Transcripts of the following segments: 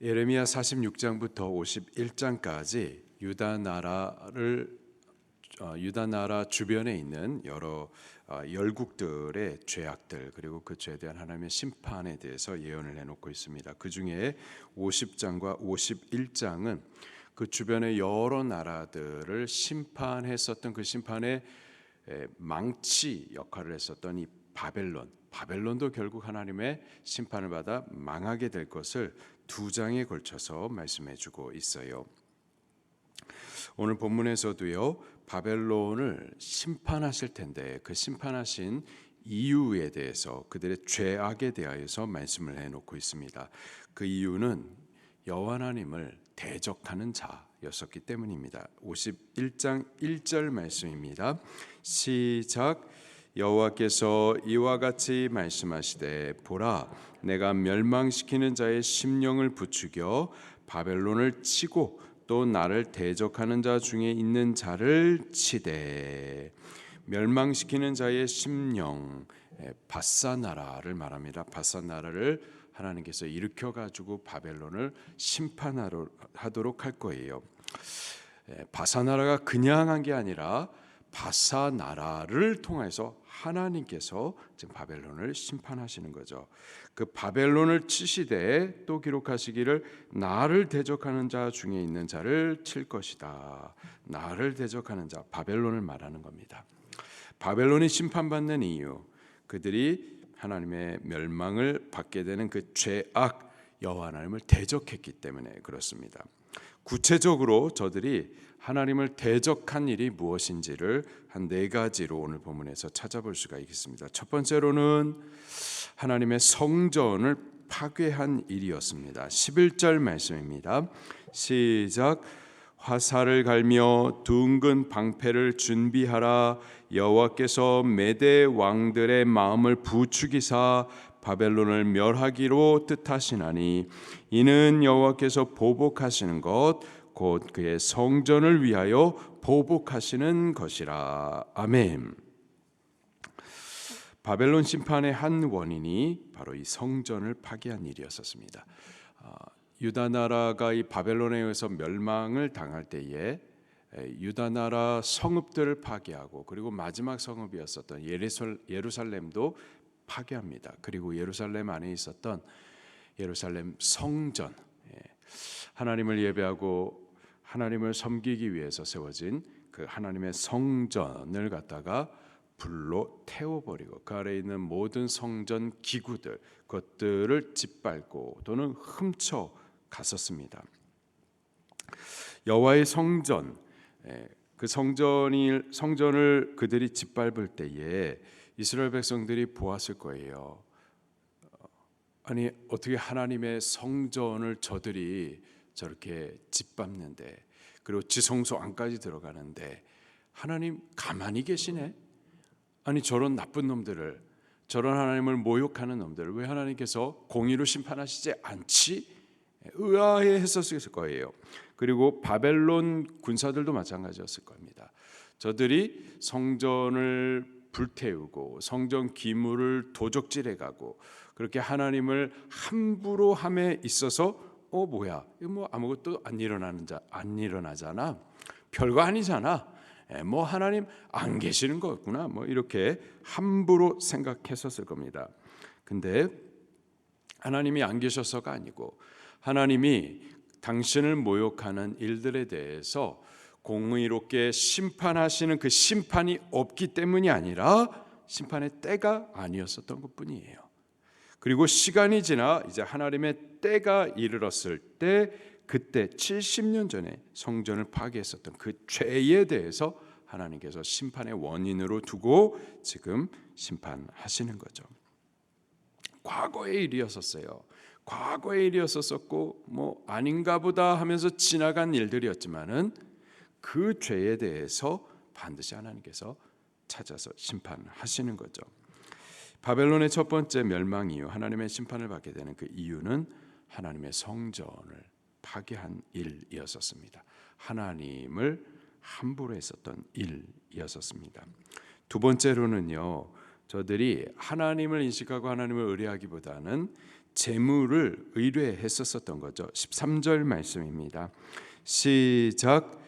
예레미야 46장부터 51장까지 유다 나라 주변에 있는 여러 열국들의 죄악들, 그리고 그 죄에 대한 하나님의 심판에 대해서 예언을 해놓고 있습니다. 그 중에 50장과 51장은 그 주변의 여러 나라들을 심판했었던, 그 심판의 망치 역할을 했었던 이 바벨론도 결국 하나님의 심판을 받아 망하게 될 것을 두 장에 걸쳐서 말씀해주고 있어요. 오늘 본문에서도요, 바벨론을 심판하실 텐데 그 심판하신 이유에 대해서, 그들의 죄악에 대하여서 말씀을 해놓고 있습니다. 그 이유는 여호와 하나님을 대적하는 자였었기 때문입니다. 51장 1절 말씀입니다. 시작. 여호와께서 이와 같이 말씀하시되, 보라, 내가 멸망시키는 자의 심령을 부추겨 바벨론을 치고 또 나를 대적하는 자 중에 있는 자를 치되. 멸망시키는 자의 심령, 바사나라를 말합니다. 바사나라를 하나님께서 일으켜 가지고 바벨론을 심판하도록 할 거예요. 바사나라가 그냥 한 게 아니라 바사나라를 통해서 하나님께서 지금 바벨론을 심판하시는 거죠. 그 바벨론을 치시되 또 기록하시기를, 나를 대적하는 자 중에 있는 자를 칠 것이다. 나를 대적하는 자, 바벨론을 말하는 겁니다. 바벨론이 심판받는 이유, 그들이 하나님의 멸망을 받게 되는 그 죄악, 여호와 하나님을 대적했기 때문에 그렇습니다. 구체적으로 저들이 하나님을 대적한 일이 무엇인지를 한 네 가지로 오늘 본문에서 찾아볼 수가 있겠습니다. 첫 번째로는 하나님의 성전을 파괴한 일이었습니다. 11절 말씀입니다. 시작. 화살을 갈며 둥근 방패를 준비하라. 여호와께서 메대 왕들의 마음을 부추기사 바벨론을 멸하기로 뜻하시나니, 이는 여호와께서 보복하시는 것, 곧 그의 성전을 위하여 보복하시는 것이라. 아멘. 바벨론 심판의 한 원인이 바로 이 성전을 파괴한 일이었습니다. 유다 나라가 이 바벨론에 의해서 멸망을 당할 때에 유다 나라 성읍들을 파괴하고, 그리고 마지막 성읍이었었던 예루살렘도 파괴합니다. 그리고 예루살렘 안에 있었던 예루살렘 성전, 하나님을 예배하고 하나님을 섬기기 위해서 세워진 그 하나님의 성전을 갖다가 불로 태워버리고, 그 아래에 있는 모든 성전 기구들, 그것들을 짓밟고 또는 훔쳐 갔었습니다. 여호와의 성전, 그 성전을 그들이 짓밟을 때에 이스라엘 백성들이 보았을 거예요. 아니, 어떻게 하나님의 성전을 저들이 저렇게 짓밟는데, 그리고 지성소 안까지 들어가는데 하나님 가만히 계시네? 아니, 저런 나쁜 놈들을, 저런 하나님을 모욕하는 놈들을 왜 하나님께서 공의로 심판하시지 않지? 의아해 했었을 거예요. 그리고 바벨론 군사들도 마찬가지였을 겁니다. 저들이 성전을 불태우고 성전 기물을 도적질해가고 그렇게 하나님을 함부로 함에 있어서 뭐야, 이거 뭐 아무것도 안 일어나잖아, 별거 아니잖아, 뭐 하나님 안 계시는 거구나, 뭐 이렇게 함부로 생각했었을 겁니다. 근데 하나님이 안 계셔서가 아니고, 하나님이 당신을 모욕하는 일들에 대해서 공의롭게 심판하시는 그 심판이 없기 때문이 아니라 심판의 때가 아니었었던 것뿐이에요. 그리고 시간이 지나 이제 하나님의 때가 이르렀을 때, 그때 70년 전에 성전을 파괴했었던 그 죄에 대해서 하나님께서 심판의 원인으로 두고 지금 심판하시는 거죠. 과거의 일이었었어요. 과거의 일이었었고 뭐 아닌가 보다 하면서 지나간 일들이었지만은 그 죄에 대해서 반드시 하나님께서 찾아서 심판하시는 거죠. 바벨론의 첫 번째 멸망 이유, 하나님의 심판을 받게 되는 그 이유는 하나님의 성전을 파괴한 일이었었습니다. 하나님을 함부로 했었던 일이었었습니다. 두 번째로는요, 저들이 하나님을 인식하고 하나님을 의뢰하기보다는 재물을 의뢰했었던 거죠. 13절 말씀입니다. 시작.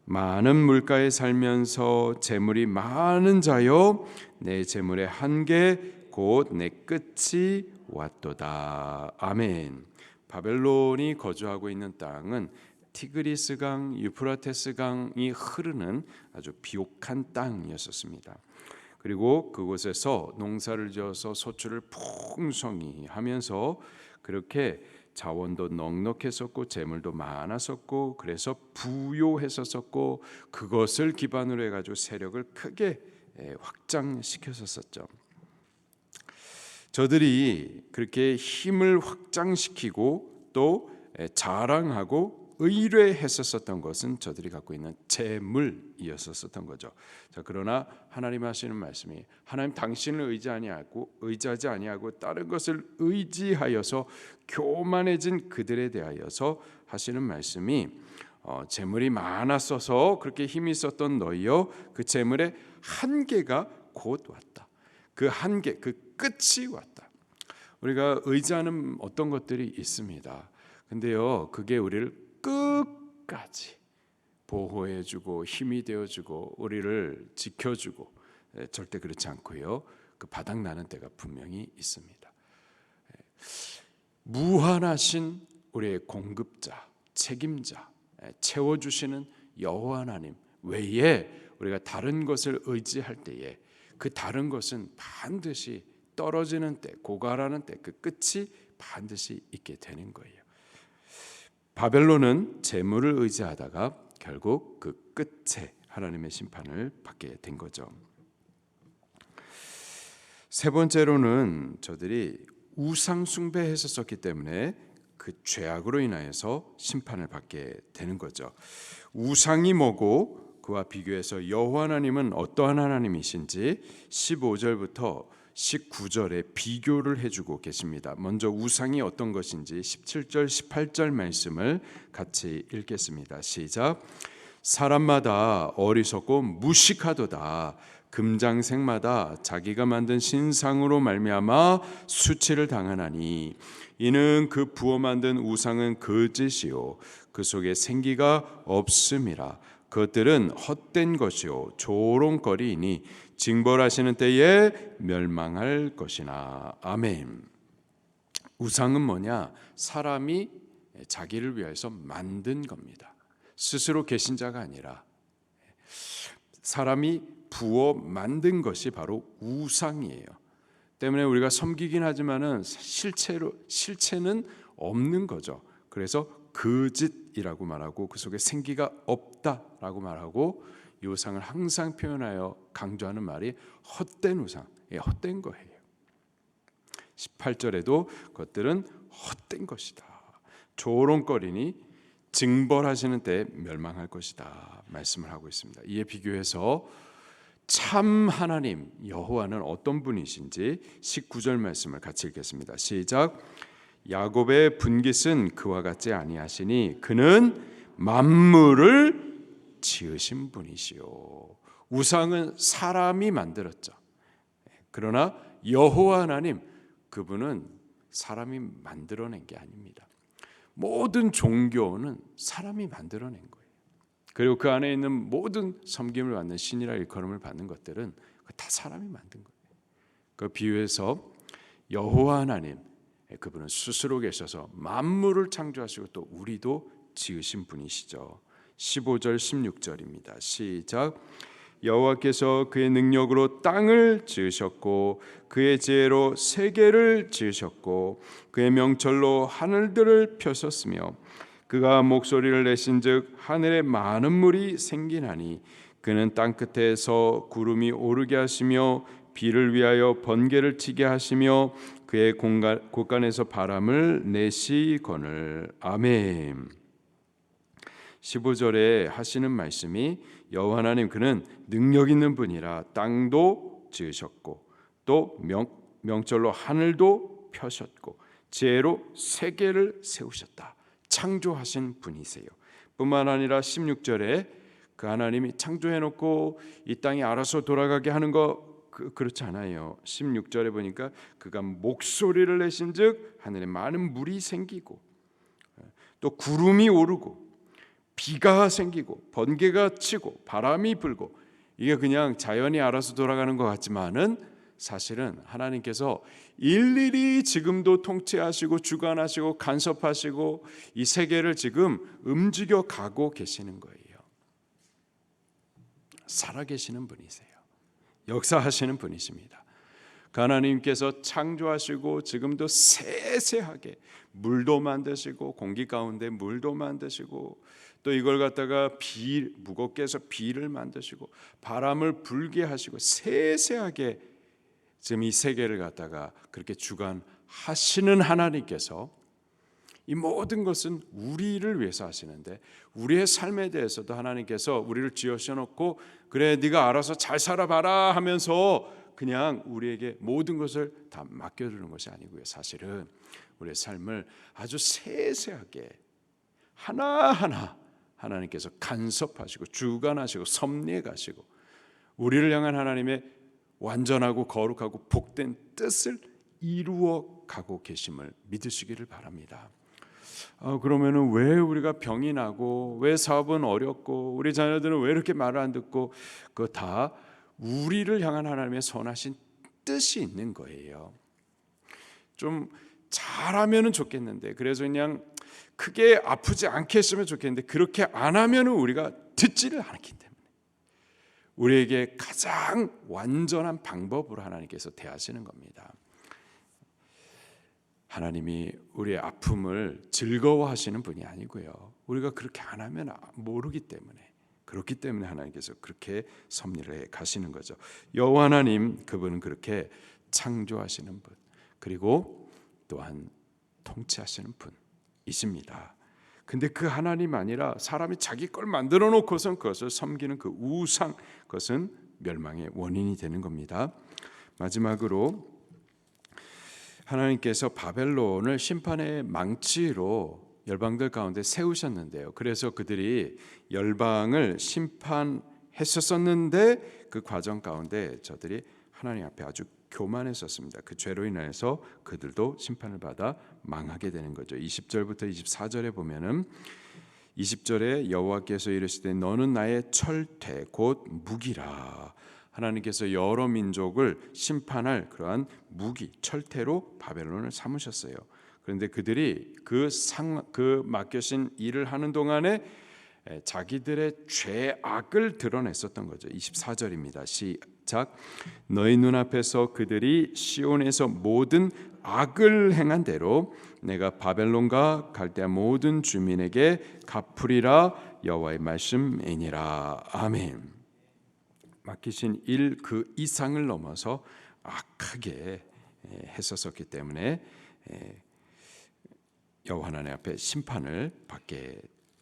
많은 물가에 살면서 재물이 많은 자여 내 재물의 한계 곧 내 끝이 왔도다. 아멘. 바벨론이 거주하고 있는 땅은 티그리스강, 유프라테스 강이 흐르는 아주 비옥한 땅이었습니다. 그리고 그곳에서 농사를 지어서 소출을 풍성히 하면서 그렇게 자원도 넉넉했었고 재물도 많았었고 그래서 부요했었고 그것을 기반으로 해가지고 세력을 크게 확장시켰었죠. 저들이 그렇게 힘을 확장시키고 또 자랑하고 의뢰했었던 것은 저들이 갖고 있는 재물이었었던 거죠. 자, 그러나 하나님 하시는 말씀이 하나님 당신을 의지하지 아니하고 다른 것을 의지하여서 교만해진 그들에 대하여서 하시는 말씀이 재물이 많았어서 그렇게 힘이 있었던 너희여 그 재물의 한계가 곧 왔다. 그 한계, 그 끝이 왔다. 우리가 의지하는 어떤 것들이 있습니다. 근데요, 그게 우리를 끝까지 보호해주고 힘이 되어주고 우리를 지켜주고 절대 그렇지 않고요. 그 바닥 나는 때가 분명히 있습니다. 무한하신 우리의 공급자, 책임자, 채워주시는 여호와 하나님 외에 우리가 다른 것을 의지할 때에 그 다른 것은 반드시 떨어지는 때, 고갈하는 때 그 끝이 반드시 있게 되는 거예요. 바벨론은 재물을 의지하다가 결국 그 끝에 하나님의 심판을 받게 된 거죠. 세 번째로는 저들이 우상 숭배했었기 때문에 그 죄악으로 인하여서 심판을 받게 되는 거죠. 우상이 뭐고 그와 비교해서 여호와 하나님은 어떠한 하나님이신지 15절부터 19절에 비교를 해주고 계십니다. 먼저 우상이 어떤 것인지 17절 18절 말씀을 같이 읽겠습니다. 시작. 사람마다 어리석고 무식하도다. 금장색마다 자기가 만든 신상으로 말미암아 수치를 당하나니 이는 그 부어 만든 우상은 거짓이요 그 속에 생기가 없음이라. 그것들은 헛된 것이요 조롱거리이니 징벌하시는 때에 멸망할 것이나. 아멘. 우상은 뭐냐? 사람이 자기를 위해서 만든 겁니다. 스스로 계신 자가 아니라 사람이 부어 만든 것이 바로 우상이에요. 때문에 우리가 섬기긴 하지만은 실체는 없는 거죠. 그래서 거짓이라고 말하고 그 속에 생기가 없다라고 말하고 이 우상을 항상 표현하여 강조하는 말이 헛된 우상, 헛된 거예요. 18절에도 그것들은 헛된 것이다. 조롱거리니 징벌하시는 때 멸망할 것이다 말씀을 하고 있습니다. 이에 비교해서 참 하나님 여호와는 어떤 분이신지 19절 말씀을 같이 읽겠습니다. 시작. 야곱의 분깃은 그와 같지 아니하시니 그는 만물을 지으신 분이시요. 우상은 사람이 만들었죠. 그러나 여호와 하나님 그분은 사람이 만들어낸 게 아닙니다. 모든 종교는 사람이 만들어낸 거예요. 그리고 그 안에 있는 모든 섬김을 받는 신이라 일컬음을 받는 것들은 다 사람이 만든 거예요. 그 비유해서 여호와 하나님 그분은 스스로 계셔서 만물을 창조하시고 또 우리도 지으신 분이시죠. 15절 16절입니다. 시작. 여호와께서 그의 능력으로 땅을 지으셨고 그의 지혜로 세계를 지으셨고 그의 명철로 하늘들을 펴셨으며 그가 목소리를 내신즉 하늘에 많은 물이 생기나니 그는 땅끝에서 구름이 오르게 하시며 비를 위하여 번개를 치게 하시며 그의 곳간에서 바람을 내시거늘. 아멘. 15절에 하시는 말씀이 여호와 하나님 그는 능력 있는 분이라 땅도 지으셨고 또 명철로 하늘도 펴셨고 지혜로 세계를 세우셨다. 창조하신 분이세요. 뿐만 아니라 16절에 그 하나님이 창조해놓고 이 땅이 알아서 돌아가게 하는 거 그렇지 않아요. 16절에 보니까 그가 목소리를 내신즉 하늘에 많은 물이 생기고 또 구름이 오르고 비가 생기고 번개가 치고 바람이 불고, 이게 그냥 자연이 알아서 돌아가는 것 같지만은 사실은 하나님께서 일일이 지금도 통치하시고 주관하시고 간섭하시고 이 세계를 지금 움직여 가고 계시는 거예요. 살아계시는 분이세요. 역사하시는 분이십니다. 하나님께서 창조하시고 지금도 세세하게 물도 만드시고 공기 가운데 물도 만드시고 또 이걸 갖다가 무겁게 해서 비를 만드시고 바람을 불게 하시고 세세하게 지금 이 세계를 갖다가 그렇게 주관하시는 하나님께서 이 모든 것은 우리를 위해서 하시는데, 우리의 삶에 대해서도 하나님께서 우리를 지어셔놓고 그래 네가 알아서 잘 살아봐라 하면서 그냥 우리에게 모든 것을 다 맡겨두는 것이 아니고요. 사실은 우리의 삶을 아주 세세하게 하나하나 하나님께서 간섭하시고 주관하시고 섭리해 가시고 우리를 향한 하나님의 완전하고 거룩하고 복된 뜻을 이루어 가고 계심을 믿으시기를 바랍니다. 그러면은 왜 우리가 병이 나고 왜 사업은 어렵고 우리 자녀들은 왜 이렇게 말을 안 듣고, 그거 다 우리를 향한 하나님의 선하신 뜻이 있는 거예요. 좀 잘하면은 좋겠는데, 그래서 그냥 크게 아프지 않게 했으면 좋겠는데 그렇게 안 하면은 우리가 듣지를 않기 때문에 우리에게 가장 완전한 방법으로 하나님께서 대하시는 겁니다. 하나님이 우리의 아픔을 즐거워하시는 분이 아니고요. 우리가 그렇게 안 하면 모르기 때문에, 그렇기 때문에 하나님께서 그렇게 섭리를 해 가시는 거죠. 여호와 하나님, 그분은 그렇게 창조하시는 분, 그리고 또한 통치하시는 분이십니다. 근데 그 하나님 아니라 사람이 자기 걸 만들어 놓고선 그것을 섬기는 그 우상, 그것은 멸망의 원인이 되는 겁니다. 마지막으로 하나님께서 바벨론을 심판의 망치로 열방들 가운데 세우셨는데요. 그래서 그들이 열방을 심판했었는데 그 과정 가운데 저들이 하나님 앞에 아주 교만했었습니다. 그 죄로 인해서 그들도 심판을 받아 망하게 되는 거죠. 20절부터 24절에 보면은 20절에 여호와께서 이르시되 너는 나의 철퇴 곧 무기라. 하나님께서 여러 민족을 심판할 그러한 무기, 철퇴로 바벨론을 삼으셨어요. 그런데 그들이 그 맡겨진 일을 하는 동안에 자기들의 죄악을 드러냈었던 거죠. 24절입니다. 시작. 너희 눈앞에서 그들이 시온에서 모든 악을 행한 대로 내가 바벨론과 갈대아 모든 주민에게 갚으리라. 여호와의 말씀이니라. 아멘. 맡기신 일 그 이상을 넘어서 악하게 했었기 때문에 여호와 하나님 앞에 심판을 받게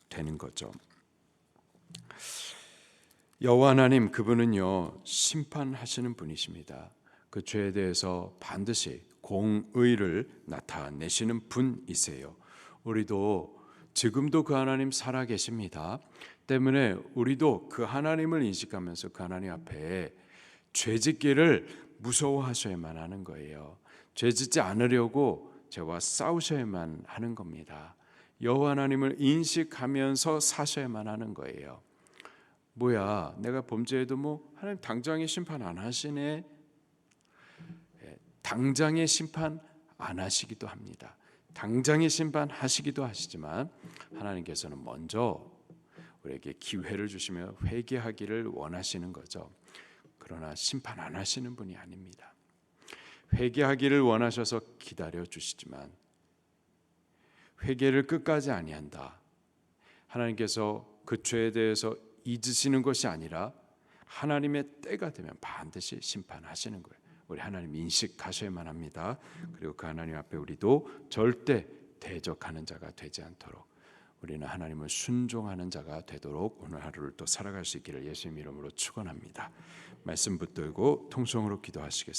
되는 거죠. 여호와 하나님, 그분은요 심판하시는 분이십니다. 그 죄에 대해서 반드시 공의를 나타내시는 분이세요. 우리도 지금도 그 하나님 살아계십니다. 때문에 우리도 그 하나님을 인식하면서 그 하나님 앞에 죄짓기를 무서워하셔야만 하는 거예요. 죄짓지 않으려고 죄와 싸우셔야만 하는 겁니다. 여호와 하나님을 인식하면서 사셔야만 하는 거예요. 뭐야, 내가 범죄해도 뭐 하나님 당장에 심판 안 하시네. 당장에 심판 안 하시기도 합니다. 당장에 심판하시기도 하시지만 하나님께서는 먼저 우리에게 기회를 주시며 회개하기를 원하시는 거죠. 그러나 심판 안 하시는 분이 아닙니다. 회개하기를 원하셔서 기다려 주시지만 회개를 끝까지 아니한다. 하나님께서 그 죄에 대해서 잊으시는 것이 아니라 하나님의 때가 되면 반드시 심판하시는 거예요. 우리 하나님 인식하셔야만 합니다. 그리고 그 하나님 앞에 우리도 절대 대적하는 자가 되지 않도록 우리는 하나님을 순종하는 자가 되도록 오늘 하루를 또 살아갈 수 있기를 예수님 이름으로 축원합니다. 말씀 붙들고 통성으로 기도하시겠습니다.